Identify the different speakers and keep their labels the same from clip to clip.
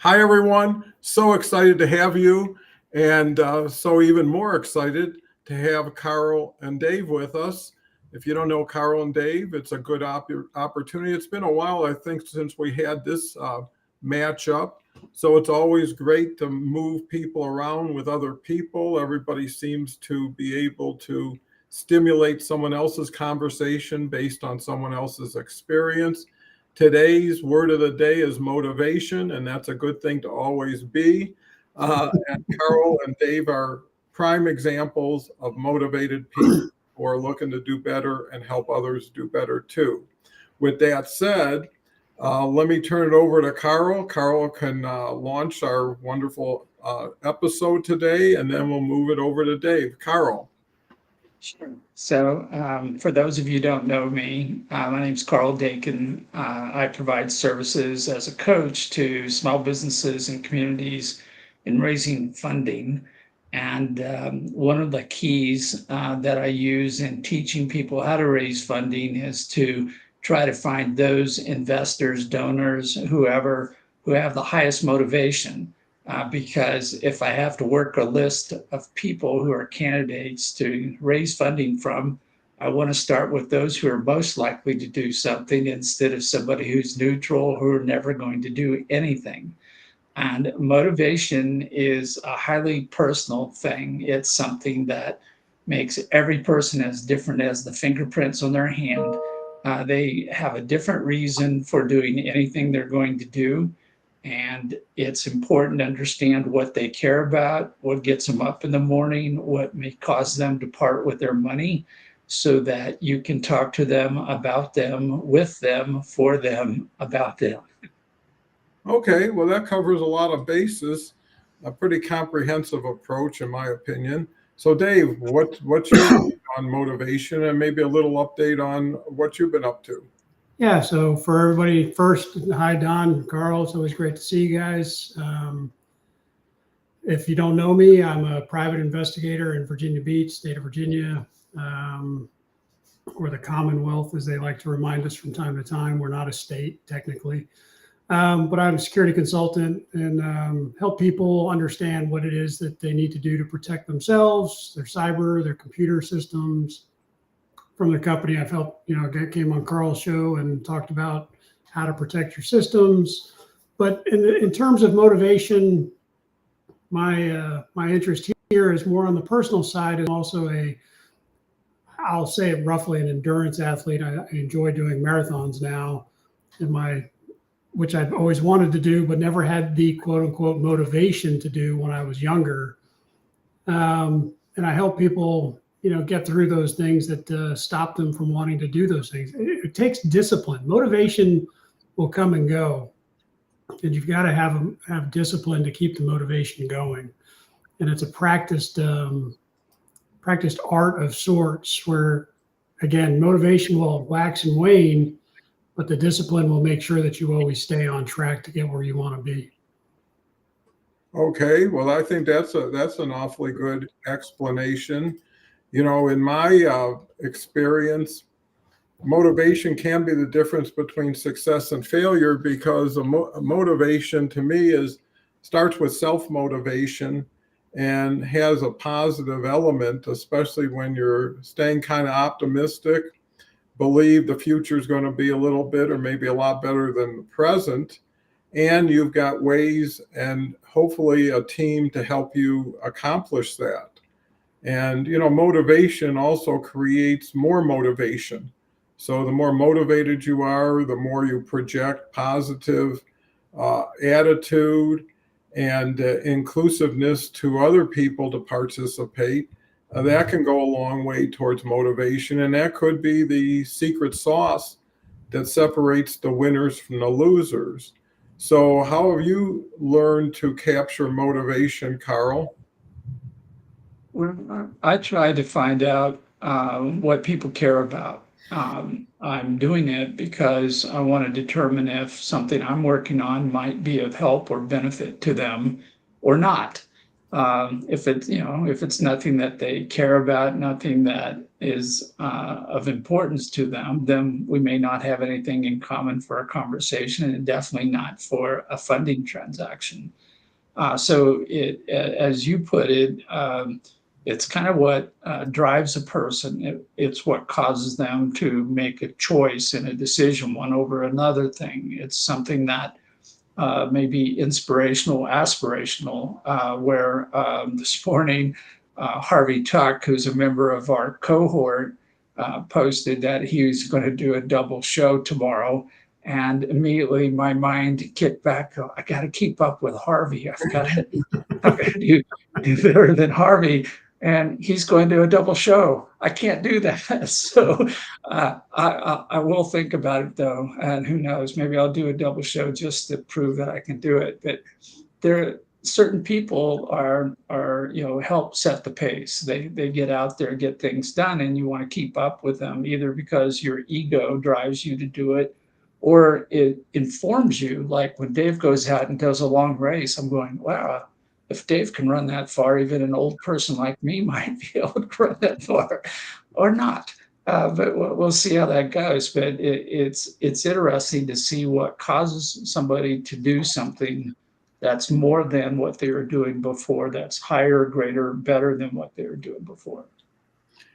Speaker 1: Hi, everyone. So excited to have you, and so even more excited to have Carl and Dave with us. If you don't know Carl and Dave, it's a good opportunity. It's been a while, I think, since we had this matchup. So it's always great to move people around with other people. Everybody seems to be able to stimulate someone else's conversation based on someone else's experience. Today's word of the day is motivation, and that's a good thing to always be. And Carol and Dave are prime examples of motivated people who are looking to do better and help others do better too. With that said, let me turn it over to Carl. Carl can launch our wonderful episode today, and then we'll move it over to Dave. Carl.
Speaker 2: Sure. For those of you who don't know me, my name is Karl Dakin. I provide services as a coach to small businesses and communities in raising funding. And one of the keys that I use in teaching people how to raise funding is to try to find those investors, donors, whoever, who have the highest motivation because if I have to work a list of people who are candidates to raise funding from, I want to start with those who are most likely to do something instead of somebody who's neutral, who are never going to do anything. And motivation is a highly personal thing. It's something that makes every person as different as the fingerprints on their hand. They have a different reason for doing anything they're going to do. And it's important to understand what they care about, what gets them up in the morning, what may cause them to part with their money, so that you can talk to them, about them, with them, for them, about them.
Speaker 1: Okay, well, that covers a lot of bases, a pretty comprehensive approach, in my opinion. So, Dave, what's your take on motivation, and maybe a little update on what you've been up to?
Speaker 3: Yeah, so for everybody, first, hi, Don, Carl. It's always great to see you guys. If you don't know me, I'm a private investigator in Virginia Beach, state of Virginia, or the Commonwealth, as they like to remind us from time to time. We're not a state, technically. But I'm a security consultant and help people understand what it is that they need to do to protect themselves, their cyber, their computer systems. From the company, I've helped, came on Karl's show and talked about how to protect your systems. But in terms of motivation, my interest here is more on the personal side, and also I'll say it roughly, an endurance athlete. I enjoy doing marathons now, which I've always wanted to do, but never had the quote unquote motivation to do when I was younger. And I help people, get through those things that stop them from wanting to do those things. It takes discipline. Motivation will come and go, and you've got to have discipline to keep the motivation going. And it's a practiced art of sorts, where again, motivation will wax and wane, but the discipline will make sure that you always stay on track to get where you want to be.
Speaker 1: Okay, well, I think that's an awfully good explanation. In my experience, motivation can be the difference between success and failure, because a motivation to me starts with self-motivation and has a positive element, especially when you're staying kind of optimistic, believe the future is going to be a little bit or maybe a lot better than the present, and you've got ways and hopefully a team to help you accomplish that. And motivation also creates more motivation. So the more motivated you are, the more you project positive attitude and inclusiveness to other people to participate. That can go a long way towards motivation, and that could be the secret sauce that separates the winners from the losers. So, how have you learned to capture motivation, Carl?
Speaker 2: Well, I try to find out what people care about. I'm doing it because I want to determine if something I'm working on might be of help or benefit to them or not. If it's nothing that they care about, nothing that is of importance to them, then we may not have anything in common for a conversation, and definitely not for a funding transaction. So as you put it, it's kind of what drives a person. It's what causes them to make a choice and a decision one over another thing. It's something that may be inspirational, aspirational, where this morning, Harvey Tuck, who's a member of our cohort, posted that he was going to do a double show tomorrow. And immediately my mind kicked back. Oh, I got to keep up with Harvey. I've got to do better than Harvey. And he's going to a double show. I can't do that. So I will think about it though. And who knows, maybe I'll do a double show just to prove that I can do it. But there certain people are help set the pace. They get out there, get things done, and you want to keep up with them, either because your ego drives you to do it, or it informs you. Like when Dave goes out and does a long race, I'm going, wow, if Dave can run that far, even an old person like me might be able to run that far, or not. But we'll see how that goes. But it's interesting to see what causes somebody to do something that's more than what they were doing before, that's higher, greater, better than what they were doing before.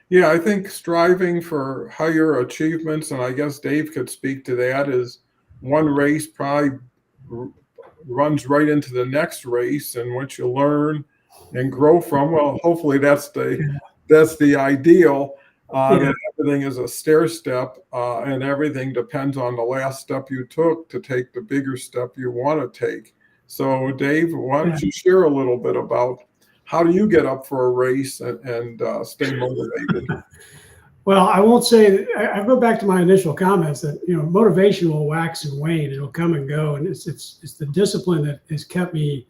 Speaker 1: Yeah, I think striving for higher achievements, and I guess Dave could speak to that, is one race probably runs right into the next race, and what you learn and grow from. Well, hopefully that's the ideal. That everything is a stair step, and everything depends on the last step you took to take the bigger step you want to take. So, Dave, why don't you share a little bit about how do you get up for a race and stay motivated?
Speaker 3: Well, I won't say. I go back to my initial comments that motivation will wax and wane. It'll come and go, and it's the discipline that has kept me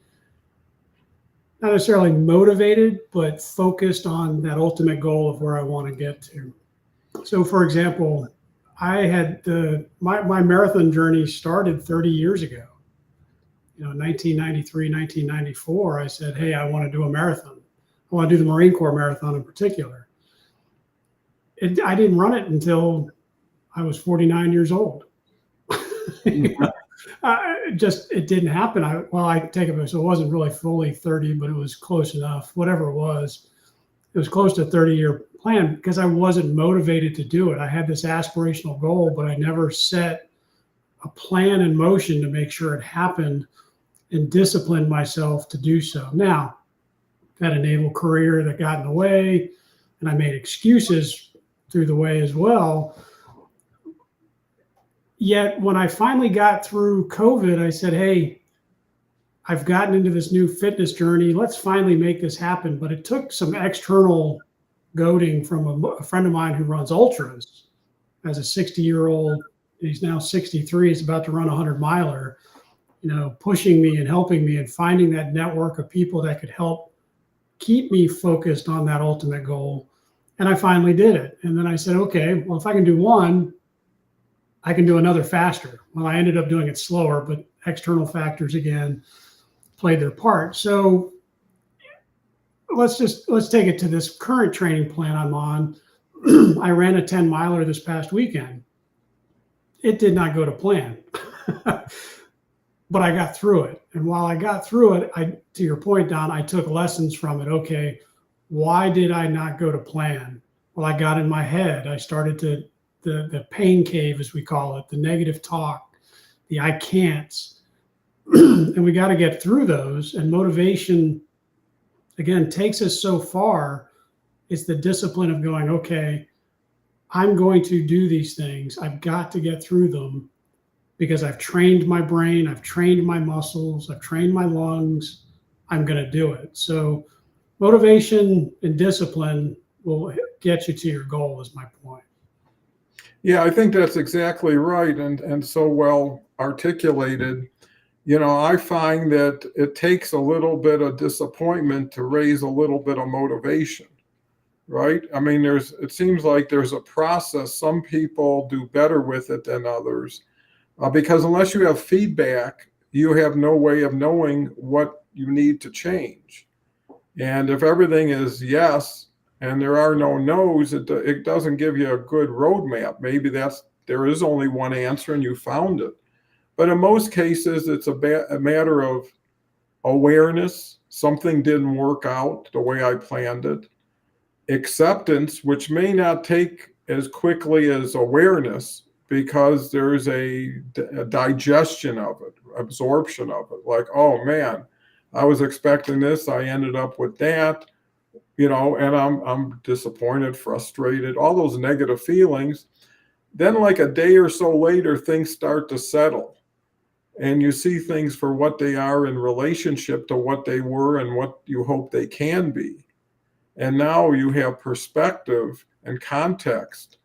Speaker 3: not necessarily motivated, but focused on that ultimate goal of where I want to get to. So, for example, I had my marathon journey started 30 years ago. 1993, 1994, I said, hey, I want to do a marathon. I want to do the Marine Corps marathon in particular. I didn't run it until I was 49 years old. It didn't happen. I take it back. So it wasn't really fully 30, but it was close enough. Whatever it was close to a 30-year plan because I wasn't motivated to do it. I had this aspirational goal, but I never set a plan in motion to make sure it happened and disciplined myself to do so. Now, that enabled career that got in the way, and I made excuses through the way as well. Yet when I finally got through COVID, I said, hey, I've gotten into this new fitness journey. Let's finally make this happen. But it took some external goading from a friend of mine who runs ultras. As a 60-year-old, he's now 63, he's about to run a 100-miler, pushing me and helping me and finding that network of people that could help keep me focused on that ultimate goal. And I finally did it. And then I said, okay, well, if I can do one, I can do another faster. Well, I ended up doing it slower, but external factors again played their part. So let's take it to this current training plan I'm on. I ran a 10-miler this past weekend. It did not go to plan, but I got through it. And while I got through it, to your point, Don, I took lessons from it. Okay, why did I not go to plan? Well, I got in my head. I started to the pain cave, as we call it, the negative talk, the I can'ts. And we got to get through those. And motivation, again, takes us so far. It's the discipline of going, okay, I'm going to do these things. I've got to get through them because I've trained my brain, I've trained my muscles, I've trained my lungs. I'm going to do it. So motivation and discipline will get you to your goal is my point.
Speaker 1: Yeah, I think that's exactly right, and so well articulated. I find that it takes a little bit of disappointment to raise a little bit of motivation, right? I mean, it seems like there's a process. Some people do better with it than others, because unless you have feedback, you have no way of knowing what you need to change. And if everything is yes and there are no no's, it doesn't give you a good roadmap. Maybe there is only one answer and you found it. But in most cases, it's a matter of awareness. Something didn't work out the way I planned it. Acceptance, which may not take as quickly as awareness because there's a digestion of it, absorption of it. Like, oh man, I was expecting this, I ended up with that, and I'm disappointed, frustrated, all those negative feelings. Then like a day or so later, things start to settle and you see things for what they are in relationship to what they were and what you hope they can be. And now you have perspective and context.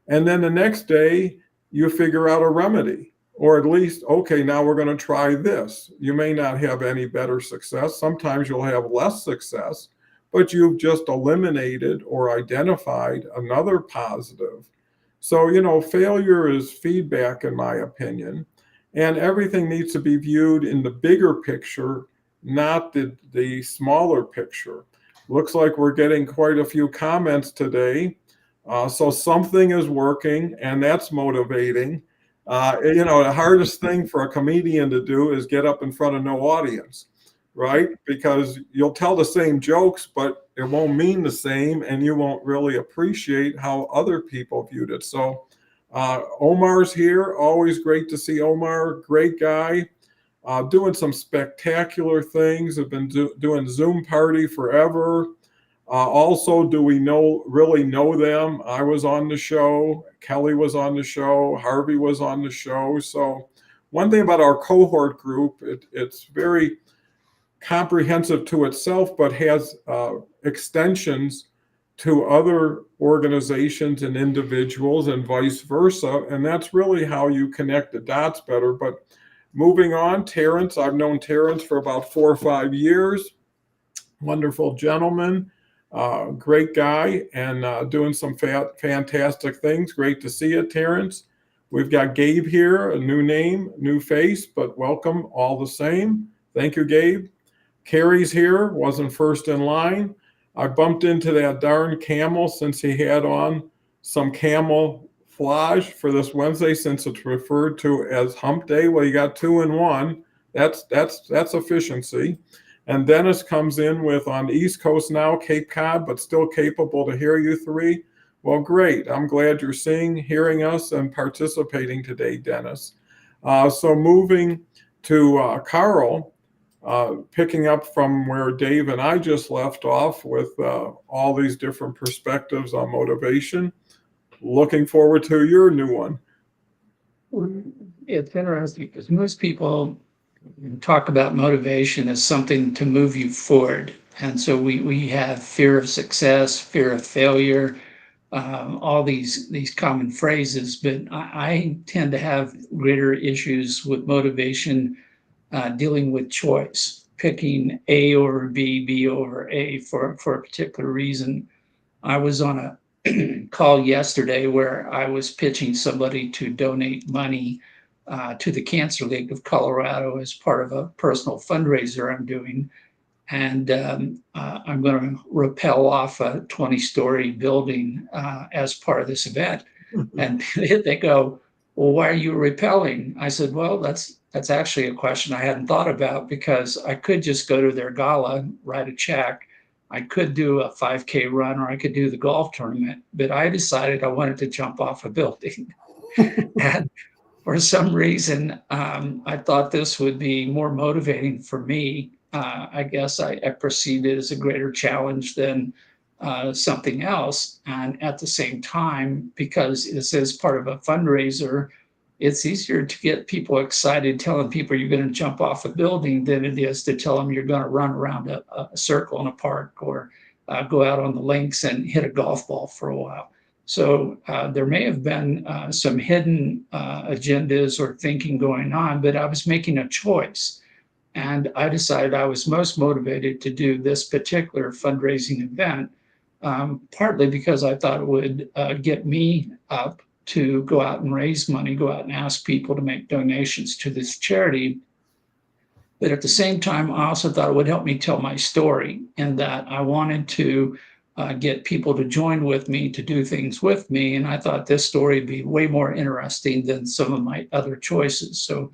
Speaker 1: And then the next day, you figure out a remedy, or at least, okay, now we're going to try this. You may not have any better success. Sometimes you'll have less success, but you've just eliminated or identified another positive. So, failure is feedback, in my opinion, and everything needs to be viewed in the bigger picture, not the smaller picture. Looks like we're getting quite a few comments today. So something is working, and that's motivating. The hardest thing for a comedian to do is get up in front of no audience, right? Because you'll tell the same jokes, but it won't mean the same, and you won't really appreciate how other people viewed it. So Omar's here. Always great to see Omar. Great guy. Doing some spectacular things. Have been doing Zoom party forever. Also, do we really know them? I was on the show. Kelly was on the show. Harvey was on the show. So one thing about our cohort group, it's very comprehensive to itself, but has extensions to other organizations and individuals and vice versa. And that's really how you connect the dots better. But moving on, Terrence, I've known Terrence for about 4 or 5 years. Wonderful gentleman, great guy, and doing some fantastic things. Great to see you, Terrence. We've got Gabe here, a new name, new face, but welcome all the same. Thank you, Gabe. Carrie's here, wasn't first in line. I bumped into that darn camel since he had on some camouflage for this Wednesday, since it's referred to as hump day. Well, you got 2 in 1. That's efficiency. And Dennis comes in with on the East Coast now, Cape Cod, but still capable to hear you 3. Well, great. I'm glad you're hearing us and participating today, Dennis. So moving to Karl, picking up from where Dave and I just left off with all these different perspectives on motivation. Looking forward to your new one.
Speaker 2: It's interesting because most people talk about motivation as something to move you forward. And so we have fear of success, fear of failure, all these common phrases, but I tend to have greater issues with motivation dealing with choice, picking A over B, B over A for a particular reason. I was on a call yesterday where I was pitching somebody to donate money to the Cancer League of Colorado as part of a personal fundraiser I'm doing. And I'm going to rappel off a 20-story building as part of this event. And they go, well, why are you rappelling? I said, well, that's actually a question I hadn't thought about, because I could just go to their gala, write a check. I could do a 5K run, or I could do the golf tournament, but I decided I wanted to jump off a building. And for some reason, I thought this would be more motivating for me. I guess I perceived it as a greater challenge than something else. And at the same time, because this is part of a fundraiser, it's easier to get people excited telling people you're going to jump off a building than it is to tell them you're going to run around a circle in a park, or go out on the links and hit a golf ball for a while. So there may have been some hidden agendas or thinking going on, but I was making a choice. And I decided I was most motivated to do this particular fundraising event, partly because I thought it would get me up to go out and raise money, go out and ask people to make donations to this charity. But at the same time, I also thought it would help me tell my story, and that I wanted to get people to join with me, to do things with me. And I thought this story would be way more interesting than some of my other choices. So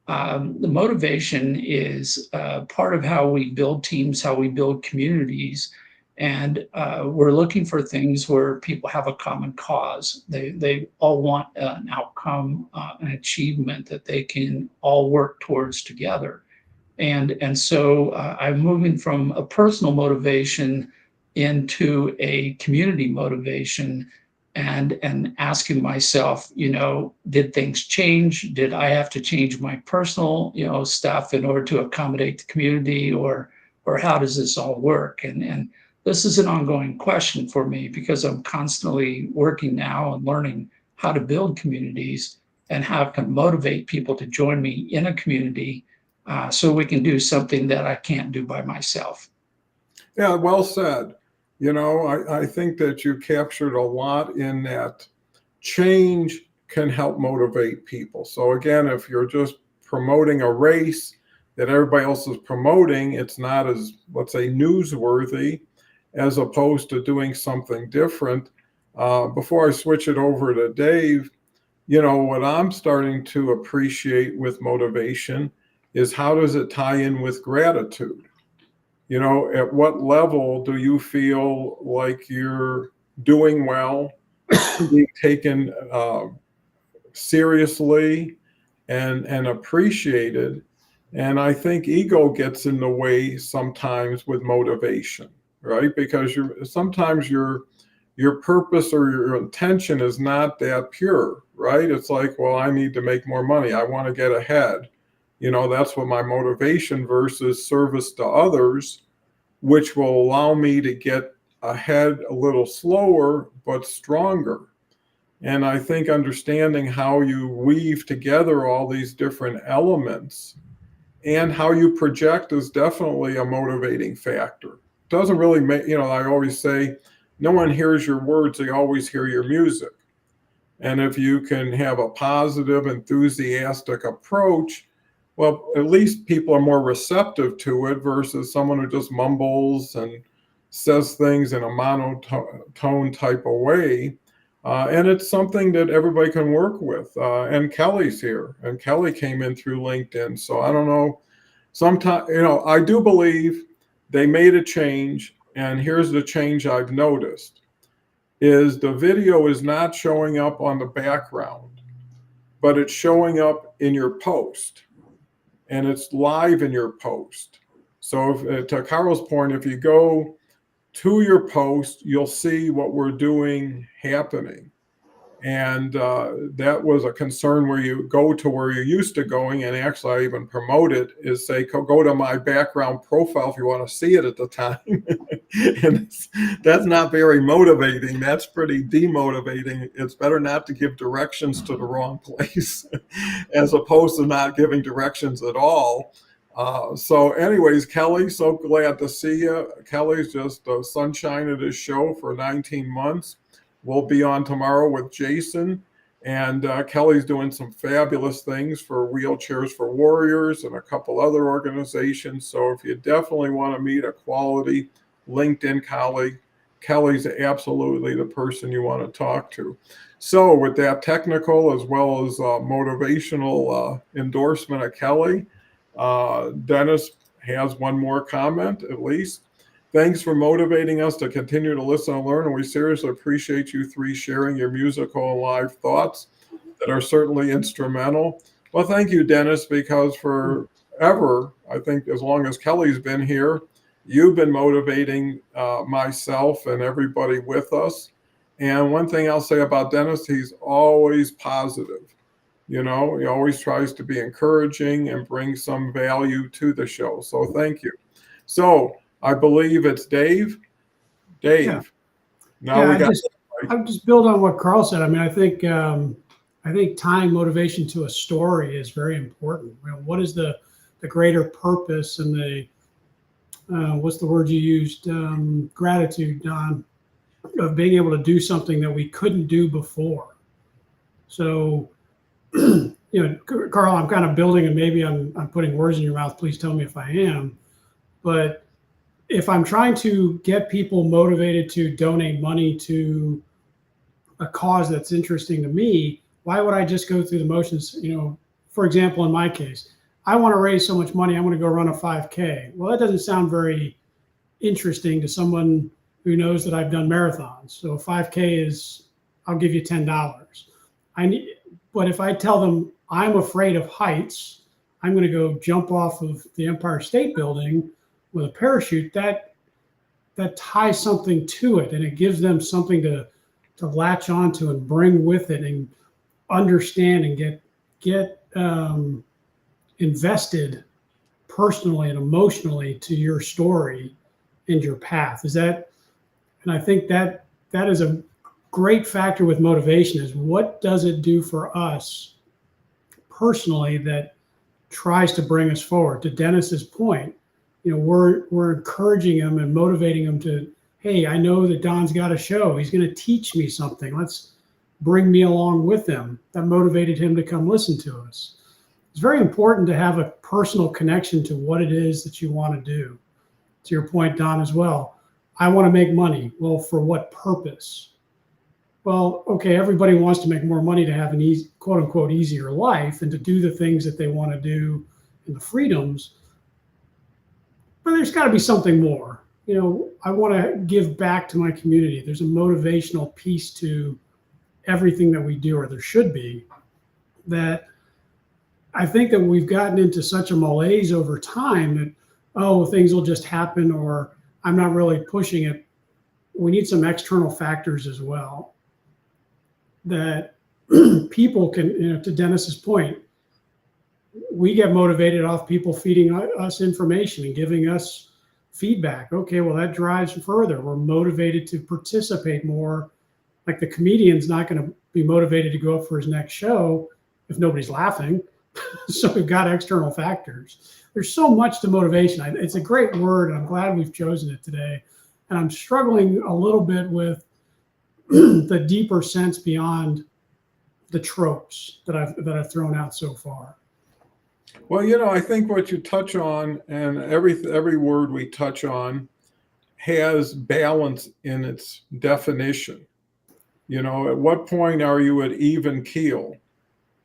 Speaker 2: the motivation is part of how we build teams, how we build communities. And we're looking for things where people have a common cause. They all want an outcome, an achievement that they can all work towards together. And so I'm moving from a personal motivation into a community motivation, and asking myself, did things change? Did I have to change my personal, stuff in order to accommodate the community, or how does this all work? And this is an ongoing question for me, because I'm constantly working now and learning how to build communities and how to motivate people to join me in a community, so we can do something that I can't do by myself.
Speaker 1: Yeah, well said. I think that you captured a lot in that. Change can help motivate people. So again, if you're just promoting a race that everybody else is promoting, it's not as, let's say, newsworthy, as opposed to doing something different. Before I switch it over to Dave, what I'm starting to appreciate with motivation is, how does it tie in with gratitude? At what level do you feel like you're doing well, being taken seriously and appreciated? And I think ego gets in the way sometimes with motivation, right? Because sometimes your purpose or your intention is not that pure, right? It's like, well, I need to make more money. I want to get ahead. That's what my motivation, versus service to others, which will allow me to get ahead a little slower, but stronger. And I think understanding how you weave together all these different elements and how you project is definitely a motivating factor. It doesn't really make, I always say, no one hears your words, they always hear your music. And if you can have a positive, enthusiastic approach, well, at least people are more receptive to it, versus someone who just mumbles and says things in a monotone type of way. And it's something that everybody can work with. And Kelly's here, and Kelly came in through LinkedIn. So I don't know. Sometimes, I do believe they made a change. And here's the change I've noticed, is the video is not showing up on the background, but it's showing up in your post, and it's live in your post. So to Karl's point, if you go to your post, you'll see what we're doing happening. And that was a concern, where you go to where you're used to going. And actually, I even promote it, is say, go to my background profile if you want to see it at the time. And that's not very motivating. That's pretty demotivating. It's better not to give directions to the wrong place, as opposed to not giving directions at all. So anyways, Kelly, so glad to see you. Kelly's just a sunshine of this show for 19 months. We'll be on tomorrow with Jason, and Kelly's doing some fabulous things for Wheelchairs for Warriors and a couple other organizations. So if you definitely want to meet a quality LinkedIn colleague, Kelly's absolutely the person you want to talk to. So with that technical as well as motivational endorsement of Kelly, Dennis has one more comment at least. Thanks for motivating us to continue to listen and learn. And we seriously appreciate you three sharing your musical and live thoughts that are certainly instrumental. Well, thank you, Dennis, because forever, I think as long as Kelly's been here, you've been motivating myself and everybody with us. And one thing I'll say about Dennis, he's always positive. He always tries to be encouraging and bring some value to the show. So thank you. So I believe it's Dave. Dave.
Speaker 3: Yeah.
Speaker 1: Now we got.
Speaker 3: I'll just build on what Karl said. I mean, I think tying motivation to a story is very important. What is the greater purpose and the what's the word you used? Gratitude, Don, of being able to do something that we couldn't do before. So Carl, I'm kind of building, and maybe I'm putting words in your mouth. Please tell me if I am. But if I'm trying to get people motivated to donate money to a cause that's interesting to me, why would I just go through the motions? For example, in my case, I want to raise so much money, I'm going to go run a 5K. Well, that doesn't sound very interesting to someone who knows that I've done marathons. So 5K is, I'll give you $10. But if I tell them I'm afraid of heights, I'm going to go jump off of the Empire State Building with a parachute, that ties something to it, and it gives them something to latch onto and bring with it and understand and get invested personally and emotionally to your story and your path. And I think that is a great factor with motivation, is what does it do for us personally that tries to bring us forward? To Dennis's point, we're encouraging him and motivating him to, hey, I know that Don's got a show. He's going to teach me something. Let's bring me along with him. That motivated him to come listen to us. It's very important to have a personal connection to what it is that you want to do. To your point, Don, as well. I want to make money. Well, for what purpose? Well, okay, everybody wants to make more money to have an easy, quote unquote, easier life and to do the things that they want to do and the freedoms. But there's got to be something more. I want to give back to my community. There's a motivational piece to everything that we do, or there should be, that I think that we've gotten into such a malaise over time that, oh, things will just happen, or I'm not really pushing it. We need some external factors as well that people can, to Dennis's point, we get motivated off people feeding us information and giving us feedback. Okay, well, that drives further. We're motivated to participate more. Like the comedian's not going to be motivated to go up for his next show if nobody's laughing. So we've got external factors. There's so much to motivation. It's a great word, and I'm glad we've chosen it today. And I'm struggling a little bit with the deeper sense beyond the tropes that I've thrown out so far.
Speaker 1: Well, I think what you touch on, and every word we touch on has balance in its definition. At what point are you at even keel?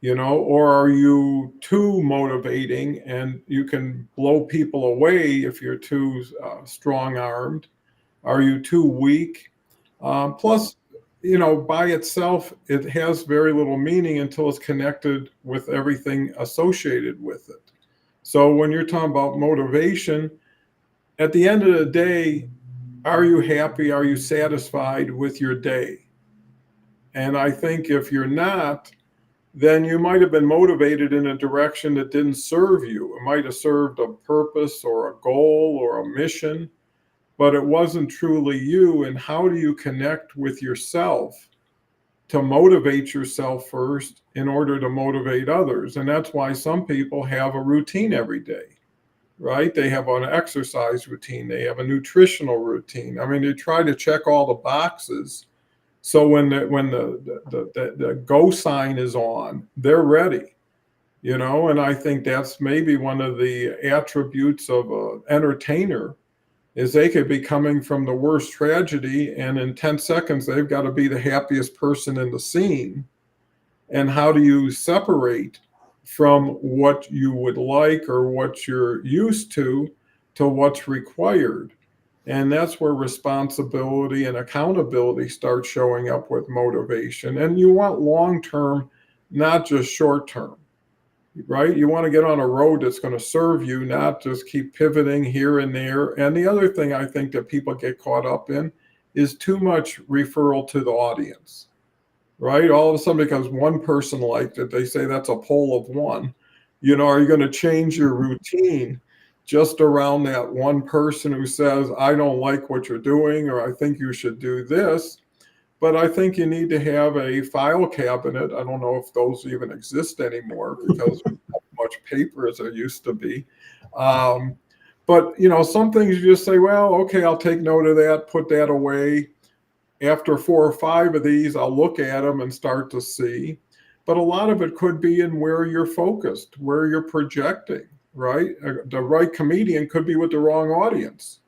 Speaker 1: Or are you too motivating and you can blow people away if you're too strong-armed? Are you too weak? Plus, by itself, it has very little meaning until it's connected with everything associated with it. So when you're talking about motivation, at the end of the day, are you happy? Are you satisfied with your day? And I think if you're not, then you might have been motivated in a direction that didn't serve you. It might have served a purpose or a goal or a mission, but it wasn't truly you. And how do you connect with yourself to motivate yourself first in order to motivate others? And that's why some people have a routine every day, right? They have an exercise routine. They have a nutritional routine. I mean, they try to check all the boxes. So when the go sign is on, they're ready, and I think that's maybe one of the attributes of an entertainer, is they could be coming from the worst tragedy, and in 10 seconds, they've got to be the happiest person in the scene. And how do you separate from what you would like or what you're used to what's required? And that's where responsibility and accountability start showing up with motivation. And you want long-term, not just short-term, right? You want to get on a road that's going to serve you, not just keep pivoting here and there. And the other thing I think that people get caught up in is too much referral to the audience, right? All of a sudden, because one person liked it, they say that's a poll of one. Are you going to change your routine just around that one person who says, I don't like what you're doing, or I think you should do this? But I think you need to have a file cabinet. I don't know if those even exist anymore because of how much paper as there used to be. But some things you just say, well, okay, I'll take note of that, put that away. After 4 or 5 of these, I'll look at them and start to see. but a lot of it could be in where you're focused, where you're projecting, right? The right comedian could be with the wrong audience,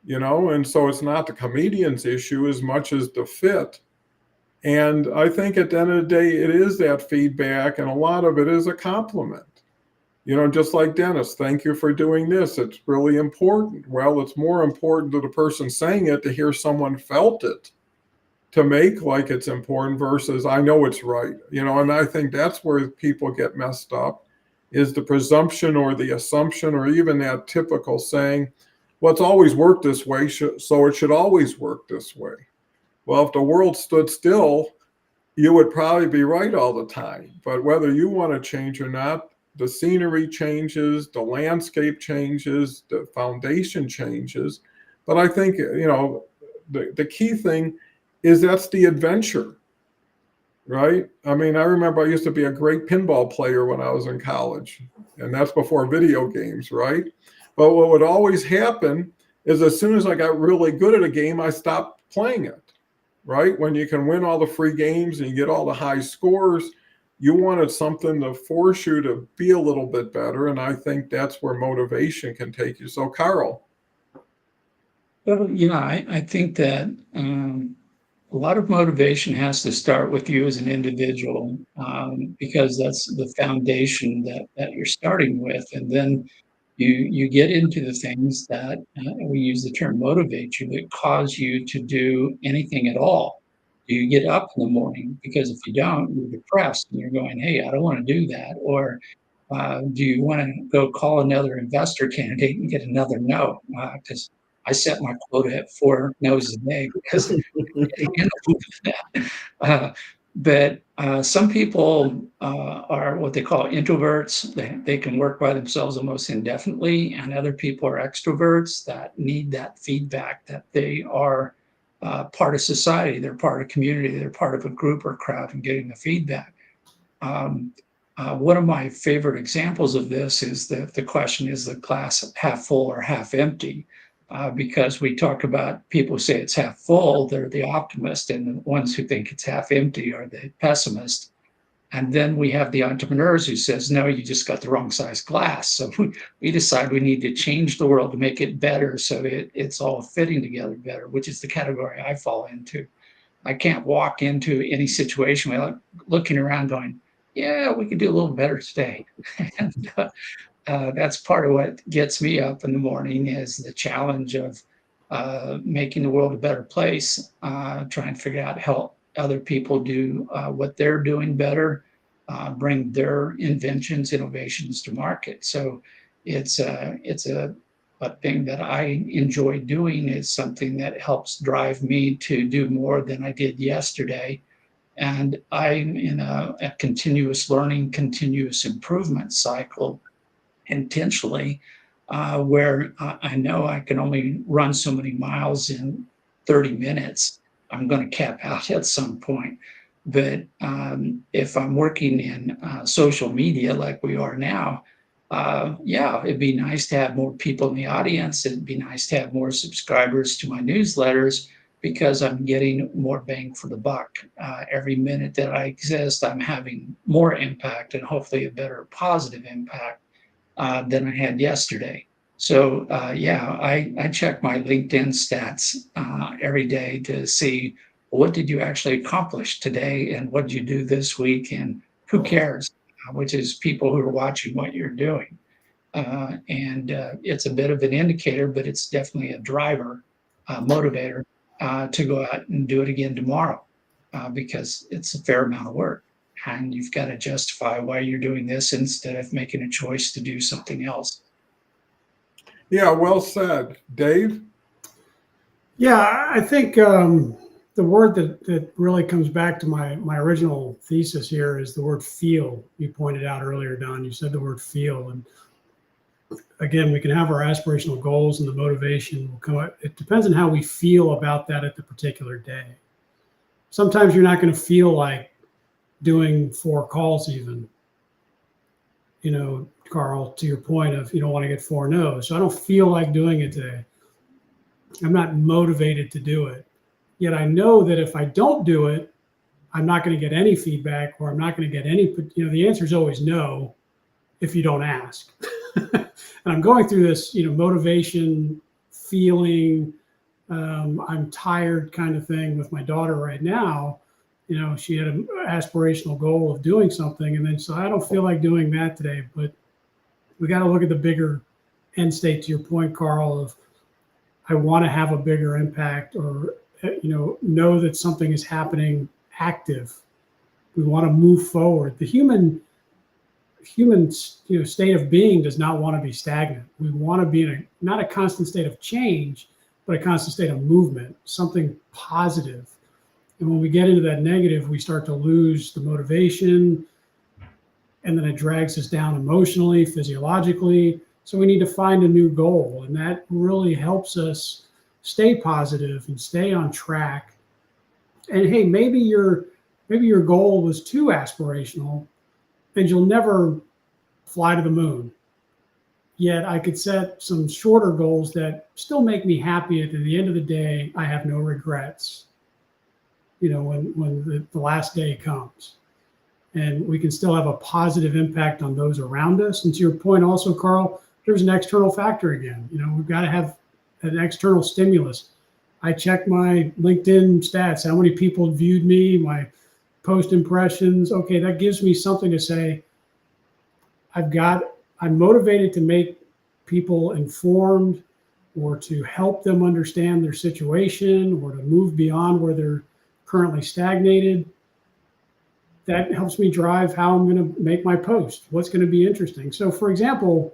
Speaker 1: and so it's not the comedian's issue as much as the fit. And I think at the end of the day, it is that feedback, and a lot of it is a compliment. Just like Dennis, thank you for doing this. It's really important. Well, it's more important to the person saying it to hear someone felt it, to make like it's important versus I know it's right. And I think that's where people get messed up, is the presumption or the assumption or even that typical saying, well, it's always worked this way, so it should always work this way. Well, if the world stood still, you would probably be right all the time. But whether you want to change or not, the scenery changes, the landscape changes, the foundation changes. But I think, the key thing is that's the adventure, right? I mean, I remember I used to be a great pinball player when I was in college, and that's before video games, right? But what would always happen is as soon as I got really good at a game, I stopped playing it, right? When you can win all the free games and you get all the high scores, you wanted something to force you to be a little bit better. And I think that's where motivation can take you. So, Karl.
Speaker 2: Well, I think that a lot of motivation has to start with you as an individual, because that's the foundation that you're starting with. And then you get into the things that we use the term motivate you, that cause you to do anything at all. Do you get up in the morning? Because if you don't, you're depressed and you're going, hey, I don't want to do that. Or do you want to go call another investor candidate and get another no? Because I set my quota at 4 no's a day because but some people are what they call introverts. They can work by themselves almost indefinitely, and other people are extroverts that need that feedback that they are part of society, they're part of community, they're part of a group or crowd, and getting the feedback. One of my favorite examples of this is that the question, is the glass half full or half empty? Because we talk about people who say it's half full, they're the optimist, and the ones who think it's half empty are the pessimist. And then we have the entrepreneurs who says, no, you just got the wrong size glass. So we decide we need to change the world to make it better so it's all fitting together better, which is the category I fall into. I can't walk into any situation without looking around going, yeah, we could do a little better today. And that's part of what gets me up in the morning, is the challenge of making the world a better place, trying to figure out how other people do what they're doing better, bring their inventions, innovations to market. So it's a thing that I enjoy doing. Is something that helps drive me to do more than I did yesterday. And I'm in a continuous learning, continuous improvement cycle intentionally, where I know I can only run so many miles in 30 minutes. I'm going to cap out at some point. But if I'm working in social media like we are now, yeah, it'd be nice to have more people in the audience. It'd be nice to have more subscribers to my newsletters, because I'm getting more bang for the buck. Every minute that I exist, I'm having more impact, and hopefully a better positive impact than I had yesterday. So yeah, I check my LinkedIn stats every day to see, what did you actually accomplish today, and what did you do this week, and who cares, which is people who are watching what you're doing. And it's a bit of an indicator, but it's definitely a driver, motivator to go out and do it again tomorrow, because it's a fair amount of work. And you've got to justify why you're doing this instead of making a choice to do something else.
Speaker 1: Yeah, well said. Dave?
Speaker 3: Yeah, I think the word that really comes back to my original thesis here is the word feel. You pointed out earlier, Don, you said the word feel. And again, we can have our aspirational goals, and the motivation will come out. It depends on how we feel about that at the particular day. Sometimes you're not going to feel like doing 4 calls even, Karl, to your point of you don't want to get 4 no's. So I don't feel like doing it today. I'm not motivated to do it. Yet I know that if I don't do it, I'm not going to get any feedback, or I'm not going to get any, the answer is always no if you don't ask. And I'm going through this, motivation, feeling, I'm tired kind of thing with my daughter right now. She had an aspirational goal of doing something, and then so I don't feel like doing that today, but we got to look at the bigger end state, to your point, Karl, of I want to have a bigger impact, or know that something is happening active. We want to move forward. The human state of being does not want to be stagnant. We want to be in not a constant state of change, but a constant state of movement, something positive. And when we get into that negative, we start to lose the motivation, and then it drags us down emotionally, physiologically. So we need to find a new goal, and that really helps us stay positive and stay on track. And hey, maybe your goal was too aspirational, and you'll never fly to the moon. Yet I could set some shorter goals that still make me happy. At the end of the day, I have no regrets. When the last day comes, and we can still have a positive impact on those around us. And to your point also, Karl, there's an external factor again. We've got to have an external stimulus. I check my LinkedIn stats, how many people viewed me, my post impressions. Okay, that gives me something to say. I'm motivated to make people informed, or to help them understand their situation, or to move beyond where they're currently stagnated. That helps me drive how I'm going to make my post, what's going to be interesting. So for example,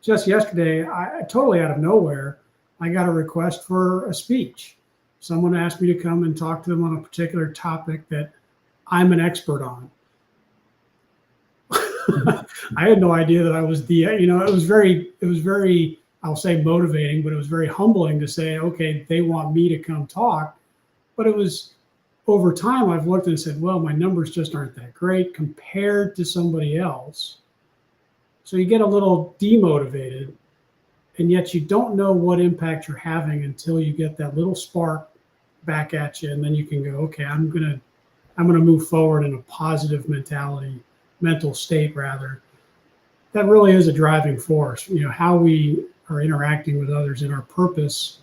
Speaker 3: just yesterday, I totally out of nowhere, I got a request for a speech. Someone asked me to come and talk to them on a particular topic that I'm an expert on. I had no idea that I was it was very, I'll say motivating, but it was very humbling to say, okay, they want me to come talk. But it was, over time, I've looked and said, well, my numbers just aren't that great compared to somebody else. So you get a little demotivated, and yet you don't know what impact you're having until you get that little spark back at you. And then you can go, okay, I'm going to move forward in a positive mental state rather. That really is a driving force. How we are interacting with others and our purpose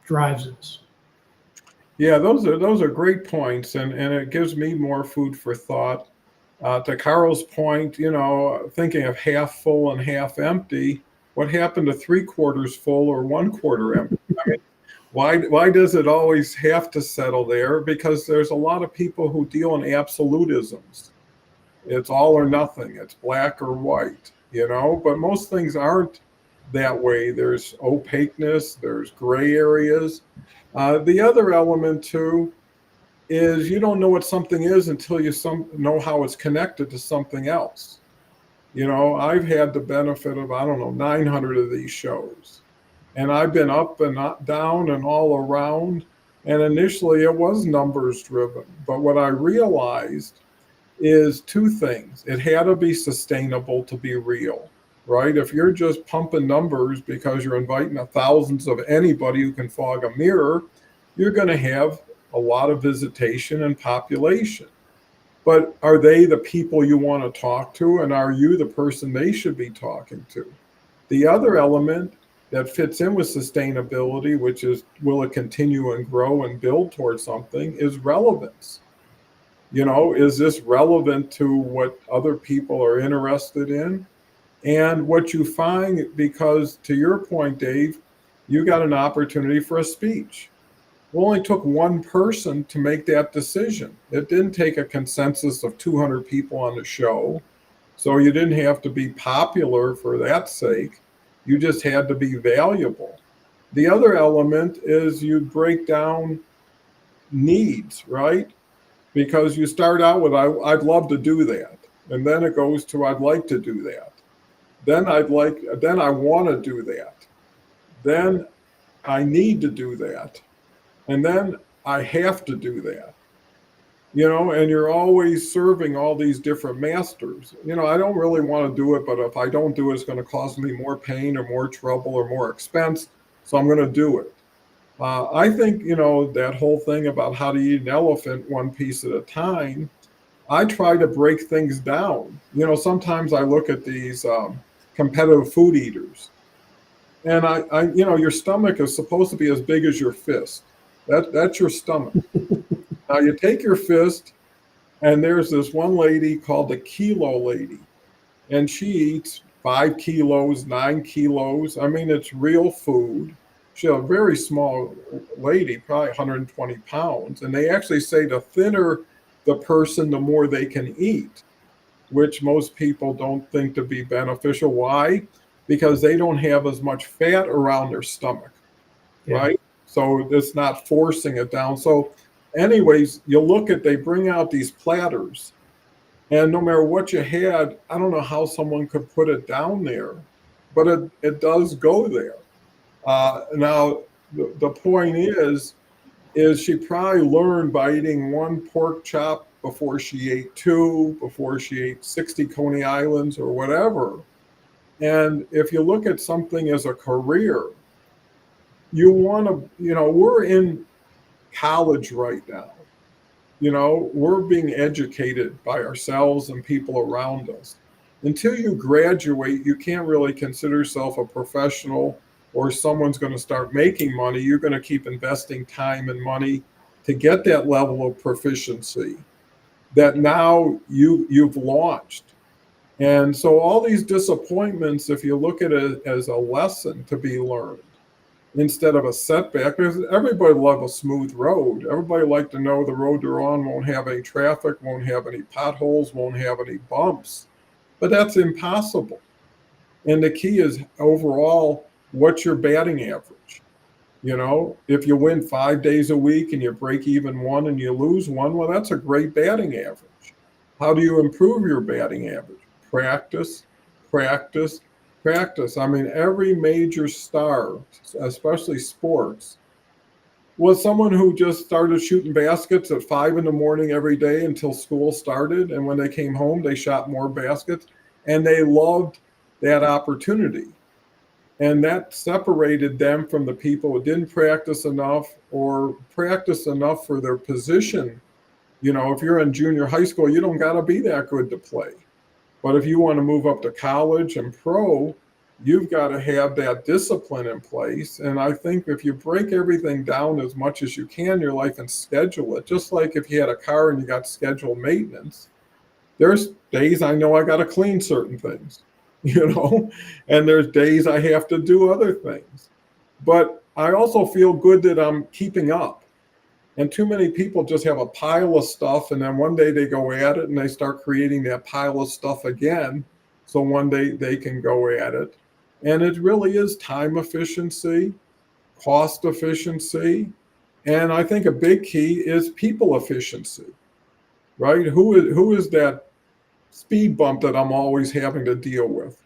Speaker 3: drives us.
Speaker 1: Yeah, those are great points, and it gives me more food for thought. To Karl's point, thinking of half full and half empty, what happened to 3/4 full or 1/4 empty? I mean, why does it always have to settle there? Because there's a lot of people who deal in absolutisms. It's all or nothing. It's black or white, but most things aren't that way. There's opaqueness, there's gray areas. The other element too is you don't know what something is until you know how it's connected to something else. I've had the benefit of, 900 of these shows, and I've been up and down and all around. And initially it was numbers driven, but what I realized is two things. It had to be sustainable to be real, right? If you're just pumping numbers because you're inviting thousands of anybody who can fog a mirror, you're going to have a lot of visitation and population. But are they the people you want to talk to? And are you the person they should be talking to? The other element that fits in with sustainability, which is, will it continue and grow and build towards something, is relevance. Is this relevant to what other people are interested in? And what you find, because to your point, Dave, you got an opportunity for a speech. It only took one person to make that decision. It didn't take a consensus of 200 people on the show. So you didn't have to be popular for that sake. You just had to be valuable. The other element is you break down needs, right? Because you start out with, I'd love to do that. And then it goes to, I'd like to do that. Then I want to do that. Then I need to do that. And then I have to do that. And you're always serving all these different masters. I don't really want to do it, but if I don't do it, it's going to cause me more pain or more trouble or more expense. So I'm going to do it. I think, that whole thing about how to eat an elephant one piece at a time, I try to break things down. Sometimes I look at these competitive food eaters, and your stomach is supposed to be as big as your fist. That's your stomach. Now you take your fist, and there's this one lady called the kilo lady, and she eats 5 kilos, 9 kilos. I mean, it's real food. She's a very small lady, probably 120 pounds. And they actually say the thinner the person, the more they can eat, which most people don't think to be beneficial. Why? Because they don't have as much fat around their stomach,
Speaker 3: Yeah.
Speaker 1: right? So it's not forcing it down. So, anyways, they bring out these platters, and no matter what you had, I don't know how someone could put it down there, but it does go there. Now, the point is she probably learned by eating one pork chop before she ate two, before she ate 60 Coney Islands or whatever. And if you look at something as a career, you want to, we're in college right now. We're being educated by ourselves and people around us. Until you graduate, you can't really consider yourself a professional or someone's going to start making money. You're going to keep investing time and money to get that level of proficiency that now you've launched. And so all these disappointments, if you look at it as a lesson to be learned, instead of a setback, because everybody love a smooth road. Everybody like to know the road they're on won't have any traffic, won't have any potholes, won't have any bumps. But that's impossible. And the key is overall, what's your batting average? If you win 5 days a week and you break even one and you lose one, well, that's a great batting average. How do you improve your batting average? Practice, practice, practice. I mean, every major star, especially sports, was someone who just started shooting baskets at 5 a.m. every day until school started. And when they came home, they shot more baskets, and they loved that opportunity. And that separated them from the people who didn't practice enough or practice enough for their position. If you're in junior high school, you don't got to be that good to play. But if you want to move up to college and pro, you've got to have that discipline in place. And I think if you break everything down as much as you can in your life and schedule it, just like if you had a car and you got scheduled maintenance, there's days I know I got to clean certain things, and there's days I have to do other things. But I also feel good that I'm keeping up. And too many people just have a pile of stuff, and then one day they go at it and they start creating that pile of stuff again. So one day they can go at it. And it really is time efficiency, cost efficiency, and I think a big key is people efficiency, right? Who is that speed bump that I'm always having to deal with?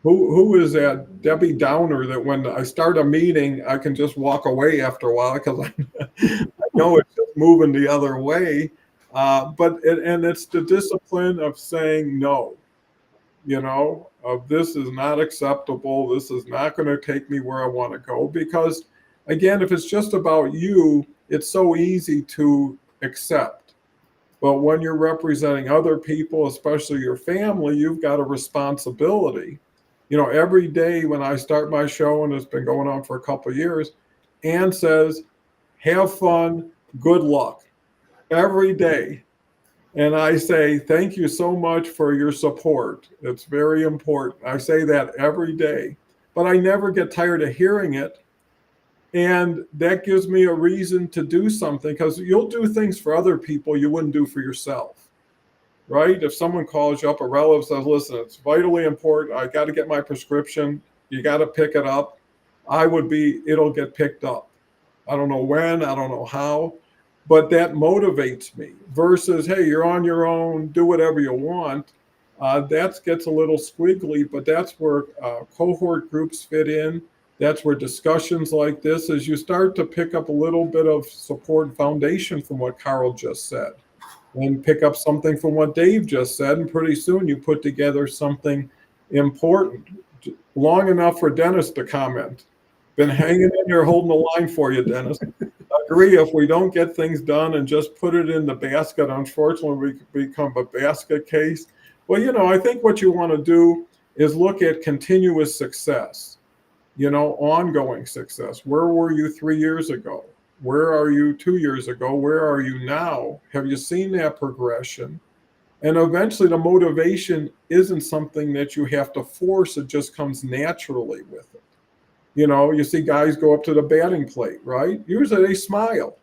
Speaker 1: Who is that Debbie Downer that when I start a meeting, I can just walk away after a while because I know it's just moving the other way. But it's the discipline of saying no. This is not acceptable. This is not going to take me where I want to go. Because, again, if it's just about you, it's so easy to accept. But when you're representing other people, especially your family, you've got a responsibility. Every day when I start my show, and it's been going on for a couple of years, Ann says, have fun, good luck, every day. And I say, thank you so much for your support. It's very important. I say that every day, but I never get tired of hearing it. And that gives me a reason to do something, because you'll do things for other people you wouldn't do for yourself, right? If someone calls you up, a relative says, listen, it's vitally important. I got to get my prescription. You got to pick it up. It'll get picked up. I don't know when, I don't know how. But that motivates me versus, hey, you're on your own, do whatever you want. That gets a little squiggly, but that's where cohort groups fit in. That's where discussions like this, as you start to pick up a little bit of support and foundation from what Karl just said, and pick up something from what Dave just said, and pretty soon you put together something important, long enough for Dennis to comment. Been hanging in there holding the line for you, Dennis. I agree. If we don't get things done and just put it in the basket, unfortunately, we become a basket case. Well, I think what you want to do is look at continuous success, ongoing success. Where were you 3 years ago? Where are you 2 years ago? Where are you now? Have you seen that progression? And eventually the motivation isn't something that you have to force. It just comes naturally with it. You see guys go up to the batting plate, right? Usually they smile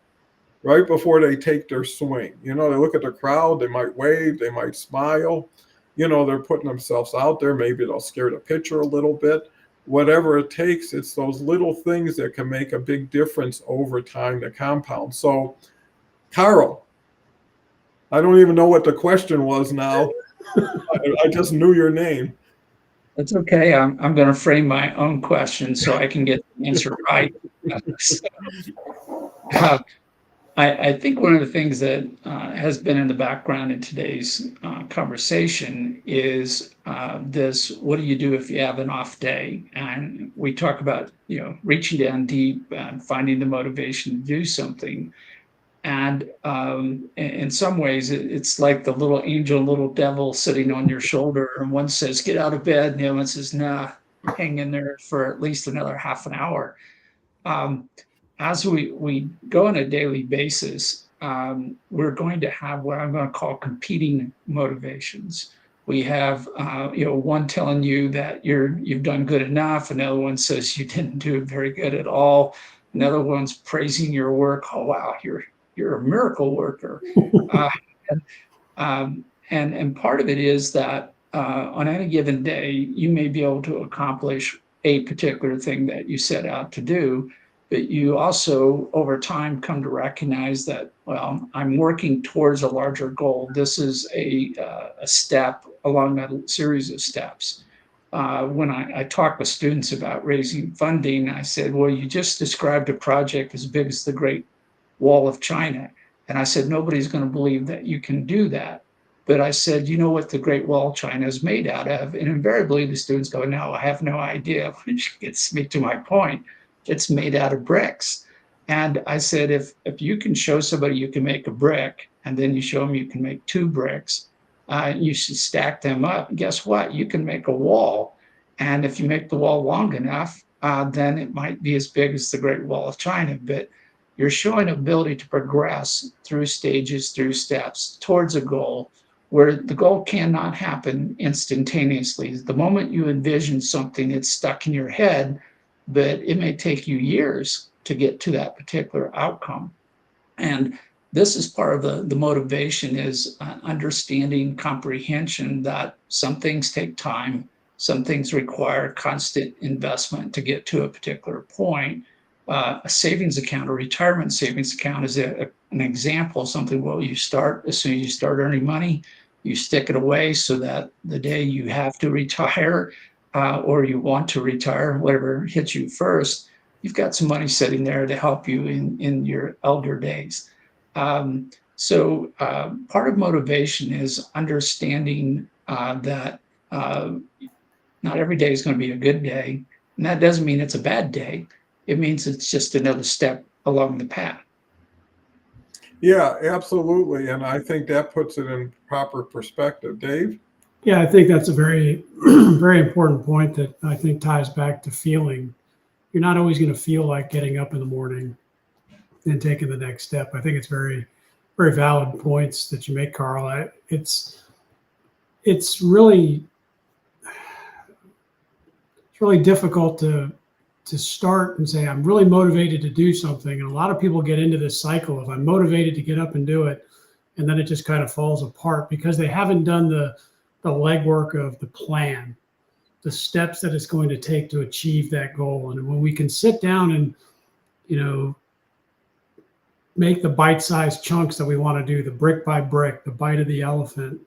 Speaker 1: right before they take their swing. They look at the crowd, they might wave, they might smile. They're putting themselves out there. Maybe they'll scare the pitcher a little bit. Whatever it takes, it's those little things that can make a big difference over time to compound. So, Karl, I don't even know what the question was now. I just knew your name.
Speaker 2: That's okay. I'm going to frame my own question so I can get the answer right. I think one of the things that has been in the background in today's conversation is this: what do you do if you have an off day? And we talk about reaching down deep and finding the motivation to do something. And in some ways, it's like the little angel, little devil sitting on your shoulder. And one says, get out of bed. And the other one says, nah, hang in there for at least another half an hour. As we go on a daily basis, we're going to have what I'm going to call competing motivations. We have, one telling you that you've done good enough. Another one says you didn't do very good at all. Another one's praising your work. Oh, wow, you're a miracle worker. And part of it is that on any given day, you may be able to accomplish a particular thing that you set out to do, but you also over time come to recognize that, well, I'm working towards a larger goal. This is a step along that series of steps. When I talk with students about raising funding, I said, well, you just described a project as big as the Great Wall of China. And I said, nobody's going to believe that you can do that. But I said, you know what the Great Wall of China is made out of? And invariably the students go, no, I have no idea, which gets me to my point. It's made out of bricks. And I said, if you can show somebody you can make a brick, and then you show them you can make 2 bricks, you should stack them up. Guess what? You can make a wall. And if you make the wall long enough, then it might be as big as the Great Wall of China. But you're showing ability to progress through stages, through steps towards a goal where the goal cannot happen instantaneously. The moment you envision something, it's stuck in your head, but it may take you years to get to that particular outcome. And this is part of the motivation is understanding, comprehension that some things take time, some things require constant investment to get to a particular point. A savings account, a retirement savings account is an example of something. Well, you start as soon as you start earning money, you stick it away so that the day you have to retire or you want to retire, whatever hits you first, you've got some money sitting there to help you in your elder days. So part of motivation is understanding that not every day is going to be a good day. And that doesn't mean it's a bad day. It means it's just another step along the path.
Speaker 1: Yeah, absolutely. And I think that puts it in proper perspective. Dave?
Speaker 3: Yeah, I think that's a very, very important point that I think ties back to feeling. You're not always going to feel like getting up in the morning and taking the next step. I think it's very, very valid points that you make, Karl. It's really difficult to start and say, I'm really motivated to do something. And a lot of people get into this cycle of I'm motivated to get up and do it. And then it just kind of falls apart because they haven't done the legwork of the plan, the steps that it's going to take to achieve that goal. And when we can sit down and, make the bite-sized chunks that we want to do, the brick by brick, the bite of the elephant,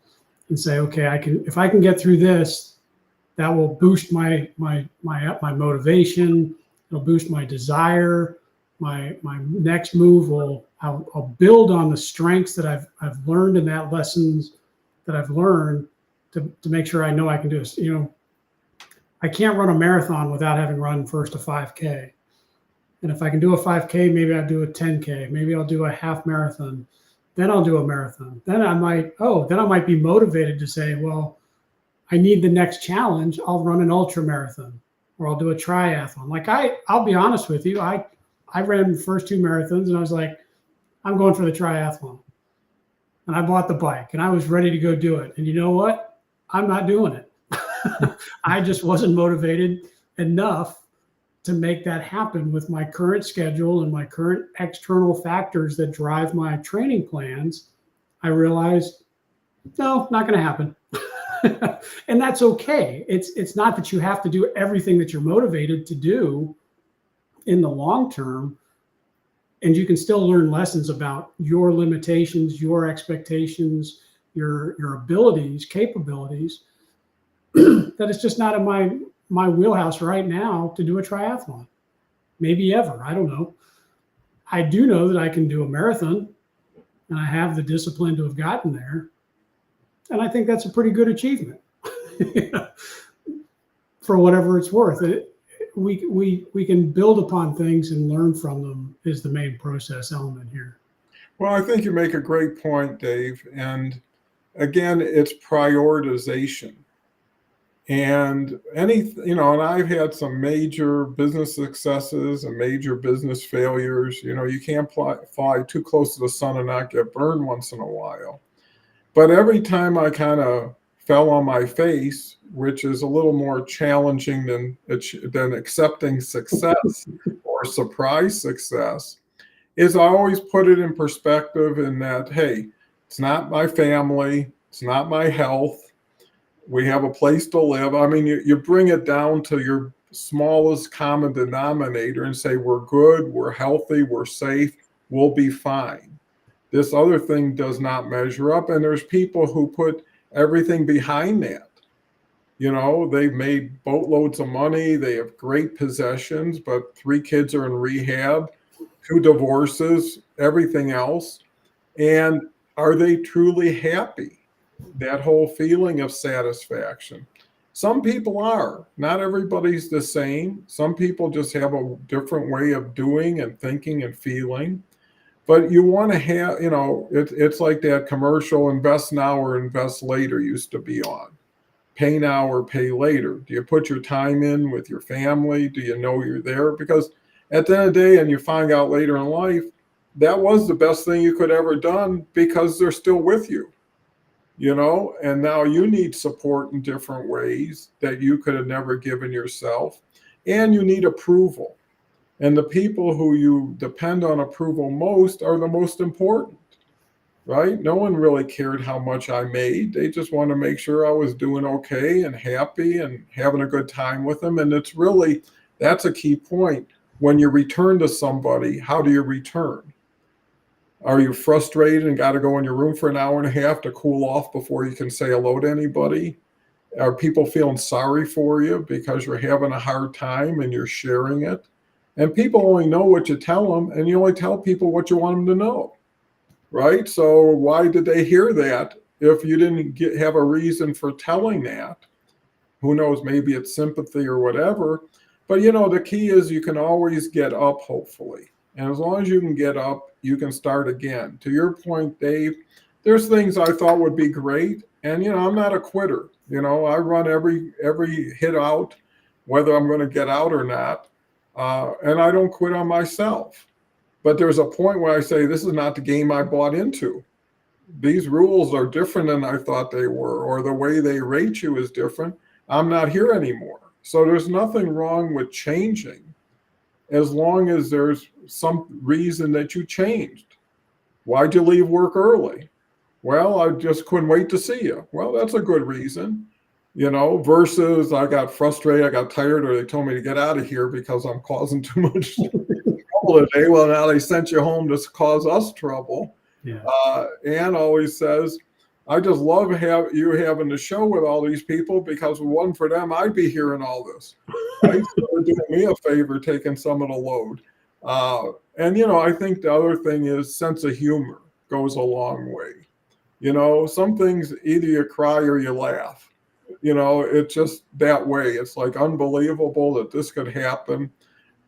Speaker 3: and say, okay, if I can get through this, that will boost my motivation. It'll boost my desire. My next move I'll build on the strengths that I've learned in that lessons that I've learned to make sure I know I can do this. I can't run a marathon without having run first a 5K. And if I can do a 5K, maybe I'll do a 10K, maybe I'll do a half marathon, then I'll do a marathon. Then I might be motivated to say, well, I need the next challenge. I'll run an ultra marathon or I'll do a triathlon. Like I'll be honest with you. I ran the first 2 marathons and I was like, I'm going for the triathlon. And I bought the bike and I was ready to go do it. And you know what? I'm not doing it. I just wasn't motivated enough to make that happen with my current schedule and my current external factors that drive my training plans. I realized, no, not going to happen. And that's okay. It's not that you have to do everything that you're motivated to do in the long term. And you can still learn lessons about your limitations, your expectations, your abilities, capabilities. That it's just not in my wheelhouse right now to do a triathlon. Maybe ever. I don't know. I do know that I can do a marathon, and I have the discipline to have gotten there. And I think that's a pretty good achievement for whatever it's worth. We can build upon things and learn from them is the main process element here.
Speaker 1: Well, I think you make a great point, Dave. And again, it's prioritization. And and I've had some major business successes and major business failures. You can't fly too close to the sun and not get burned once in a while. But every time I kind of fell on my face, which is a little more challenging than accepting success or surprise success, is I always put it in perspective in that, hey, it's not my family, it's not my health. We have a place to live. I mean, you bring it down to your smallest common denominator and say, we're good, we're healthy, we're safe, we'll be fine. This other thing does not measure up. And there's people who put everything behind that. They've made boatloads of money. They have great possessions, but 3 kids are in rehab, 2 divorces, everything else. And are they truly happy? That whole feeling of satisfaction. Some people are. Not everybody's the same. Some people just have a different way of doing and thinking and feeling. But you want to have, it's like that commercial, invest now or invest later used to be on. Pay now or pay later. Do you put your time in with your family? Do you know you're there? Because at the end of the day, and you find out later in life, that was the best thing you could ever done because they're still with you. And now you need support in different ways that you could have never given yourself. And you need approval. And the people who you depend on approval most are the most important, right? No one really cared how much I made. They just want to make sure I was doing okay and happy and having a good time with them. And that's a key point. When you return to somebody, how do you return? Are you frustrated and got to go in your room for an hour and a half to cool off before you can say hello to anybody? Are people feeling sorry for you because you're having a hard time and you're sharing it? And people only know what you tell them, and you only tell people what you want them to know, right? So why did they hear that if you didn't have a reason for telling that? Who knows, maybe it's sympathy or whatever. But, the key is you can always get up, hopefully. And as long as you can get up, you can start again. To your point, Dave, there's things I thought would be great. And, I'm not a quitter. I run every hit out, whether I'm going to get out or not. And I don't quit on myself. But there's a point where I say, this is not the game I bought into. These rules are different than I thought they were, or the way they rate you is different. I'm not here anymore. So there's nothing wrong with changing as long as there's some reason that you changed. Why'd you leave work early? Well, I just couldn't wait to see you. Well, that's a good reason. Versus I got frustrated, I got tired, or they told me to get out of here because I'm causing too much trouble today. Well, now they sent you home to cause us trouble.
Speaker 3: Yeah.
Speaker 1: Ann always says, I just love you having the show with all these people because if it wasn't for them, I'd be hearing all this. Right? So they're doing me a favor taking some of the load. I think the other thing is sense of humor goes a long way. Some things either you cry or you laugh. It's just that way. It's like unbelievable that this could happen.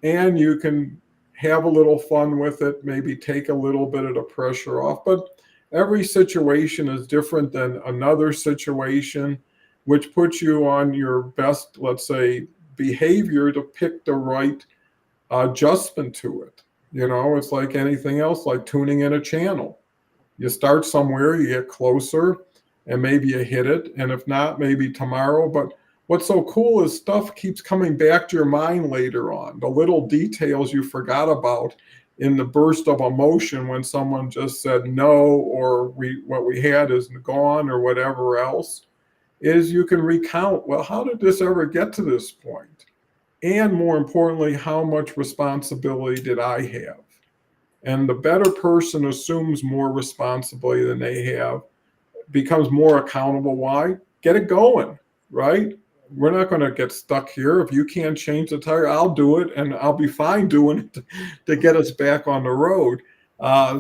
Speaker 1: And you can have a little fun with it, maybe take a little bit of the pressure off. But every situation is different than another situation, which puts you on your best, let's say, behavior to pick the right adjustment to it. You know, it's like anything else, like tuning in a channel. You start somewhere, you get closer, and maybe you hit it. And if not, maybe tomorrow. But what's so cool is stuff keeps coming back to your mind later on. The little details you forgot about in the burst of emotion when someone just said no, or what we had is gone, or whatever else, is you can recount, well, how did this ever get to this point? And more importantly, how much responsibility did I have? And the better person assumes more responsibility than they have, becomes more accountable. Why? Get it going, right? We're not going to get stuck here. If you can't change the tire, I'll do it, and I'll be fine doing it to get us back on the road.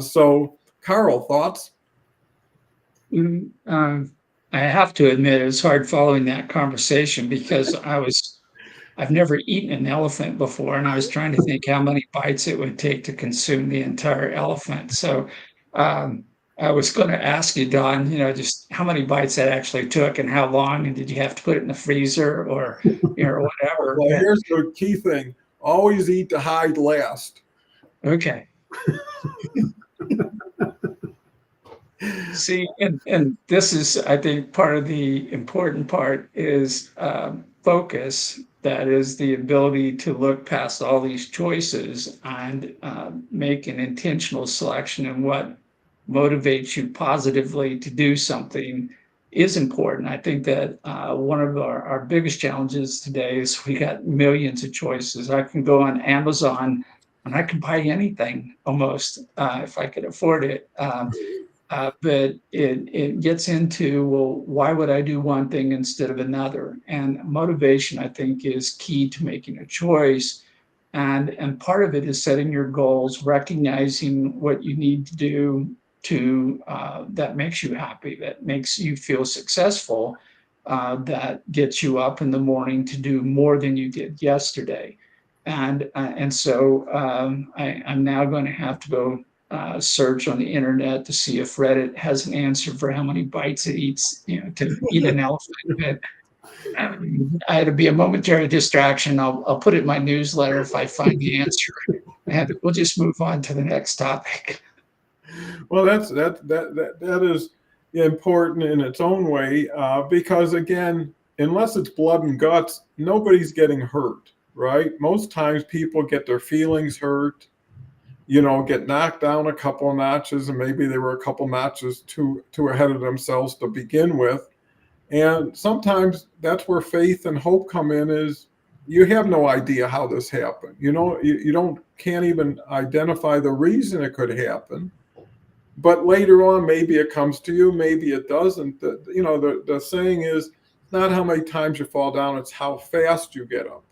Speaker 1: So, Karl, thoughts?
Speaker 2: I have to admit, it's hard following that conversation because I've never eaten an elephant before, and I was trying to think how many bites it would take to consume the entire elephant. So I was going to ask you, Don, just how many bites that actually took and how long, and did you have to put it in the freezer or whatever?
Speaker 1: Well, here's the key thing. Always eat the hide last.
Speaker 2: Okay. See, and this is, I think, part of the important part is focus. That is the ability to look past all these choices and make an intentional selection, and what motivates you positively to do something is important. I think that one of our biggest challenges today is we got millions of choices. I can go on Amazon and I can buy anything almost if I could afford it. But it gets into, well, why would I do one thing instead of another? And motivation, I think, is key to making a choice. And part of it is setting your goals, recognizing what you need to do to that makes you happy, that makes you feel successful, that gets you up in the morning to do more than you did yesterday. And so I'm now going to have to go search on the internet to see if Reddit has an answer for how many bites it eats, to eat an elephant. But I had to be a momentary distraction. I'll put it in my newsletter if I find the answer, and we'll just move on to the next topic.
Speaker 1: Well, that is important in its own way, because again, unless it's blood and guts, nobody's getting hurt, right? Most times people get their feelings hurt, get knocked down a couple of notches, and maybe they were a couple notches too ahead of themselves to begin with. And sometimes that's where faith and hope come in, is you have no idea how this happened. You can't even identify the reason it could happen. But later on, maybe it comes to you, maybe it doesn't. The saying is not how many times you fall down, it's how fast you get up,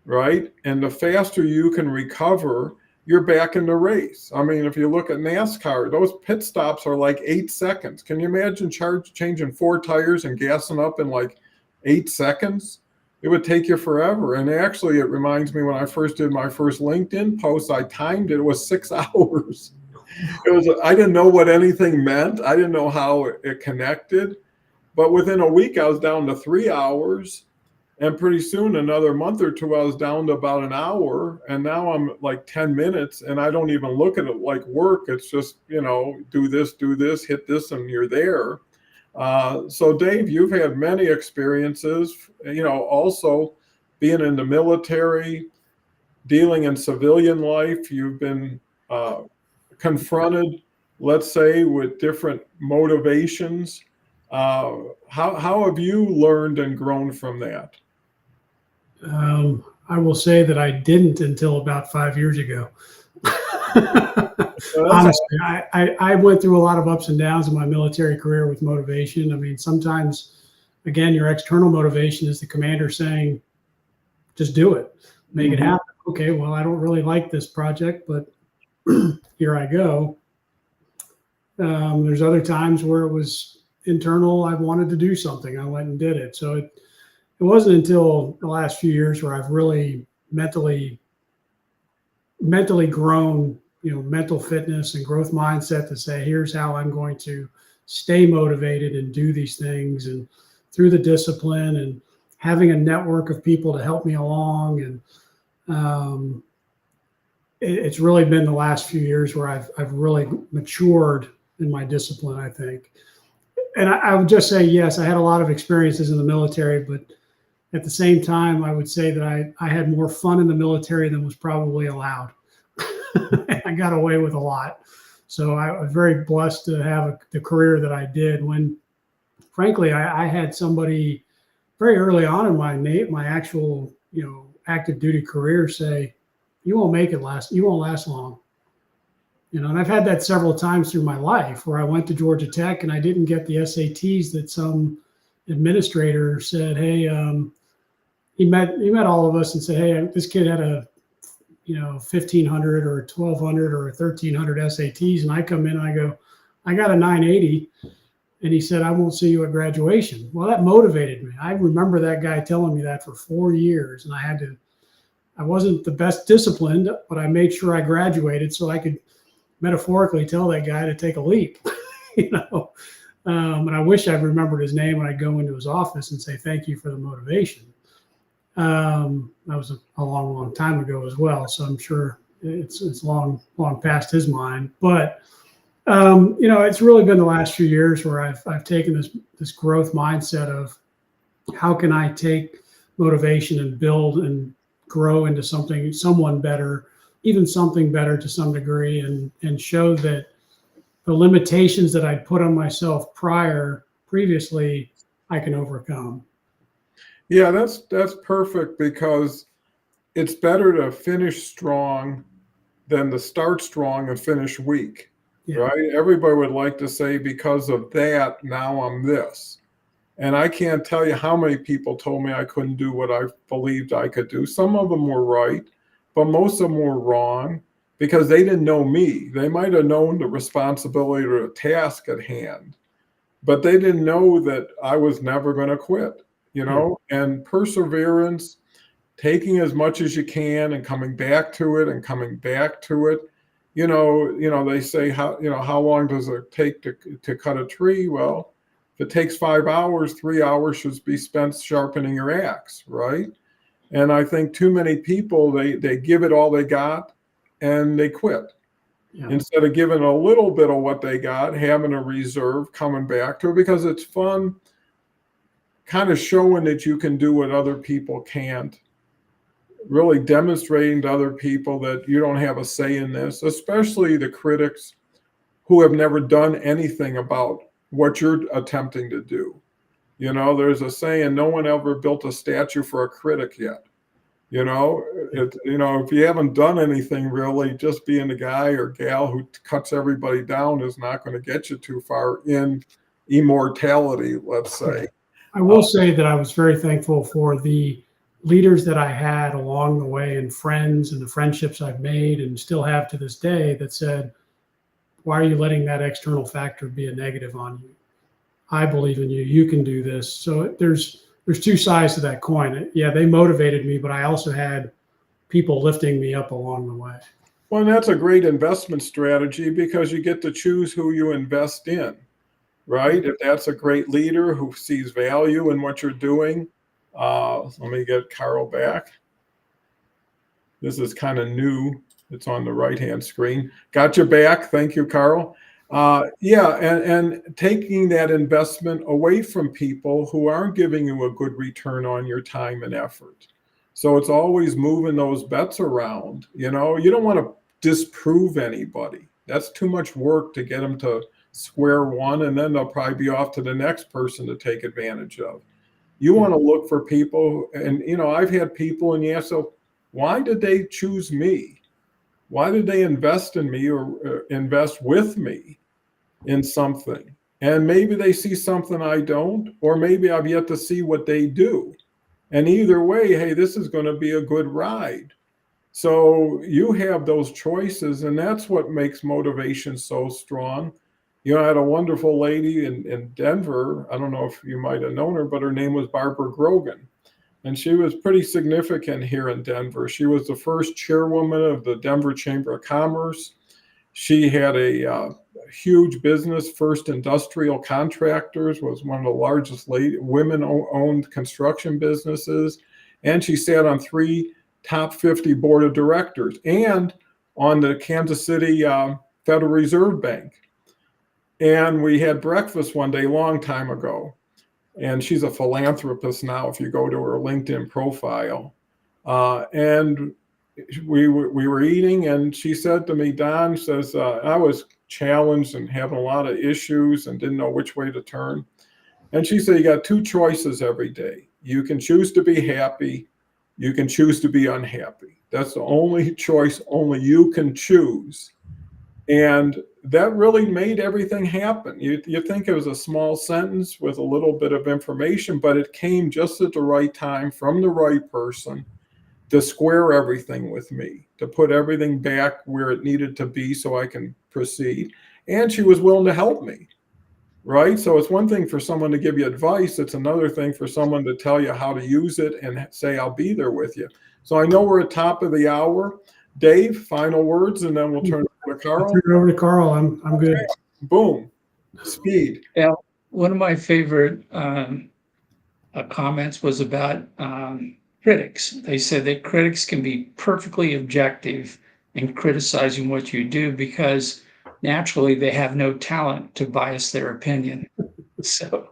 Speaker 1: right? And the faster you can recover, you're back in the race. I mean, if you look at NASCAR, those pit stops are like 8 seconds. Can you imagine changing 4 tires and gassing up in like 8 seconds? It would take you forever. And actually, it reminds me, when I first did my first LinkedIn post, I timed it. It was 6 hours. I didn't know what anything meant. I didn't know how it connected. But within a week, I was down to 3 hours. And pretty soon, another month or two, I was down to about an hour. And now I'm like 10 minutes, and I don't even look at it like work. It's just, do this, hit this, and you're there. So Dave, you've had many experiences, also being in the military, dealing in civilian life. You've been confronted, let's say, with different motivations. How have you learned and grown from that?
Speaker 3: I will say that I didn't until about 5 years ago. Honestly, I went through a lot of ups and downs in my military career with motivation. I mean, sometimes, again, your external motivation is the commander saying, just do it, make it happen. Okay, well, I don't really like this project, but here I go. There's other times where it was internal. I wanted to do something. I went and did it. So it wasn't until the last few years where I've really mentally mentally grown, mental fitness and growth mindset to say, here's how I'm going to stay motivated and do these things, and through the discipline and having a network of people to help me along. And it's really been the last few years where I've really matured in my discipline, I think. And I would just say, yes, I had a lot of experiences in the military, but at the same time, I would say that I had more fun in the military than was probably allowed. I got away with a lot. So I was very blessed to have the career that I did, when, frankly, I had somebody very early on in my actual, active duty career say, you won't make it last. You won't last long. And I've had that several times through my life, where I went to Georgia Tech and I didn't get the SATs that some administrator said, hey, he met all of us and said, hey, this kid had a 1,500 or 1,200 or 1,300 SATs. And I come in and I go, I got a 980. And he said, I won't see you at graduation. Well, that motivated me. I remember that guy telling me that for 4 years. And I wasn't the best disciplined, but I made sure I graduated so I could metaphorically tell that guy to take a leap, and I wish I remembered his name when I go into his office and say, thank you for the motivation. That was a long time ago as well. So I'm sure it's long past his mind, but it's really been the last few years where I've taken this growth mindset of how can I take motivation and build and grow into someone better, even something better to some degree, and show that the limitations that I'd put on myself previously, I can overcome.
Speaker 1: Yeah, that's perfect, because it's better to finish strong than to start strong and finish weak, right? Everybody would like to say, because of that, now I'm this. And I can't tell you how many people told me I couldn't do what I believed I could do. Some of them were right, but most of them were wrong, because they didn't know me. They might have known the responsibility or the task at hand, but they didn't know that I was never going to quit, and perseverance, taking as much as you can and coming back to it and coming back to it. They say, how long does it take to cut a tree? Well, if it takes 5 hours, 3 hours should be spent sharpening your axe, right? And I think too many people, they give it all they got and they quit. Yeah. Instead of giving a little bit of what they got, having a reserve, coming back to it, because it's fun kind of showing that you can do what other people can't, really demonstrating to other people that you don't have a say in this, especially the critics who have never done anything about what you're attempting to do. There's a saying, no one ever built a statue for a critic yet. If you haven't done anything really, just being the guy or gal who cuts everybody down is not going to get you too far in immortality, let's say.
Speaker 3: I will say that I was very thankful for the leaders that I had along the way, and friends, and the friendships I've made and still have to this day, that said, why are you letting that external factor be a negative on you? I believe in you. You can do this. So there's two sides to that coin. Yeah, they motivated me, but I also had people lifting me up along the way.
Speaker 1: Well, and that's a great investment strategy, because you get to choose who you invest in, right? If that's a great leader who sees value in what you're doing. Let me get Karl back. This is kind of new. It's on the right-hand screen. Got you back. Thank you, Karl. And taking that investment away from people who aren't giving you a good return on your time and effort. So it's always moving those bets around. You don't want to disprove anybody. That's too much work to get them to square one, and then they'll probably be off to the next person to take advantage of. You want to look for people, and I've had people, and you ask, so why did they choose me? Why did they invest in me or invest with me in something? And maybe they see something I don't, or maybe I've yet to see what they do. And either way, hey, this is going to be a good ride. So you have those choices, and that's what makes motivation so strong. I had a wonderful lady in Denver. I don't know if you might have known her, but her name was Barbara Grogan. and she was pretty significant here in Denver. She was the first chairwoman of the Denver Chamber of Commerce. She had a huge business, First Industrial Contractors, was one of the largest women-owned construction businesses. And she sat on 3 top 50 board of directors and on the Kansas City Federal Reserve Bank. And we had breakfast one day, long time ago. And she's a philanthropist now, if you go to her LinkedIn profile. And we were eating, and she said to me, Don, says, I was challenged and having a lot of issues and didn't know which way to turn. And she said, you got 2 choices every day. You can choose to be happy. You can choose to be unhappy. That's the only choice only you can choose. And that really made everything happen. You think it was a small sentence with a little bit of information, but it came just at the right time from the right person to square everything with me, to put everything back where it needed to be so I can proceed. And she was willing to help me, right? So it's one thing for someone to give you advice. It's another thing for someone to tell you how to use it and say, I'll be there with you. So I know we're at top of the hour. Dave, final words, and then we'll turn it over to Karl.
Speaker 3: Turn it over to Karl. I'm good.
Speaker 1: Okay. Boom. Speed.
Speaker 2: Yeah, one of my favorite comments was about critics. They said that critics can be perfectly objective in criticizing what you do because naturally they have no talent to bias their opinion. So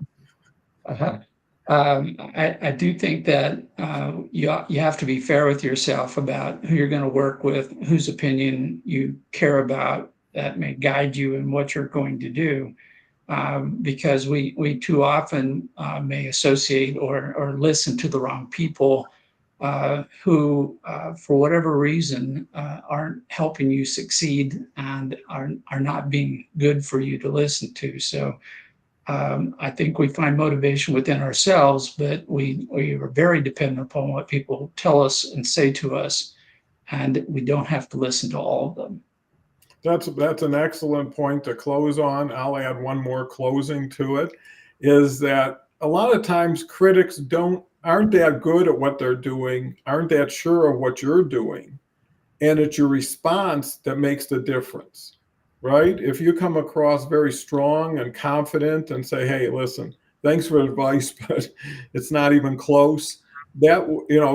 Speaker 2: I do think that you have to be fair with yourself about who you're going to work with, whose opinion you care about that may guide you in what you're going to do. Because we too often may associate or listen to the wrong people who, for whatever reason, aren't helping you succeed and are not being good for you to listen to. So I think we find motivation within ourselves, but we are very dependent upon what people tell us and say to us, and we don't have to listen to all of them.
Speaker 1: That's an excellent point to close on. I'll add one more closing to it, is that a lot of times critics aren't that good at what they're doing, aren't that sure of what you're doing, and it's your response that makes the difference, right? If you come across very strong and confident and say, hey, listen, thanks for advice, but it's not even close, that,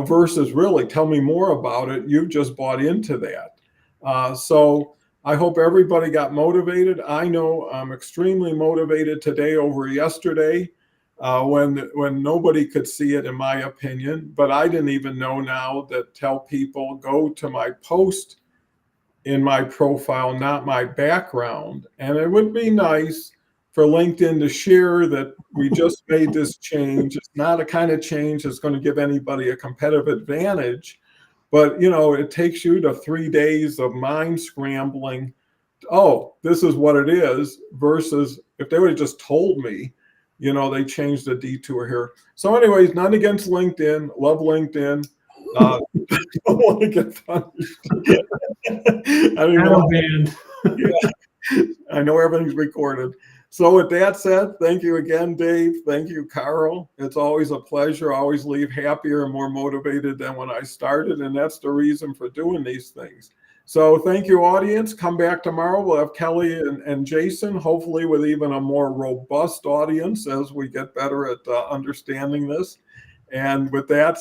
Speaker 1: versus really tell me more about it, you've just bought into that. So I hope everybody got motivated. I know I'm extremely motivated today over yesterday when nobody could see it, in my opinion. But I didn't even know now that tell people go to my post in my profile, not my background. And it would be nice for LinkedIn to share that we just made this change. It's not a kind of change that's going to give anybody a competitive advantage. But, it takes you to 3 days of mind scrambling. Oh, this is what it is, versus if they would have just told me, they changed the detour here. So anyways, not against LinkedIn. Love LinkedIn. Don't want to get punished. I know everything's recorded. So with that said, thank you again, Dave. Thank you, Karl. It's always a pleasure. I always leave happier and more motivated than when I started, and that's the reason for doing these things. So thank you, audience. Come back tomorrow. We'll have Kelly and Jason, hopefully with even a more robust audience as we get better at understanding this. And with that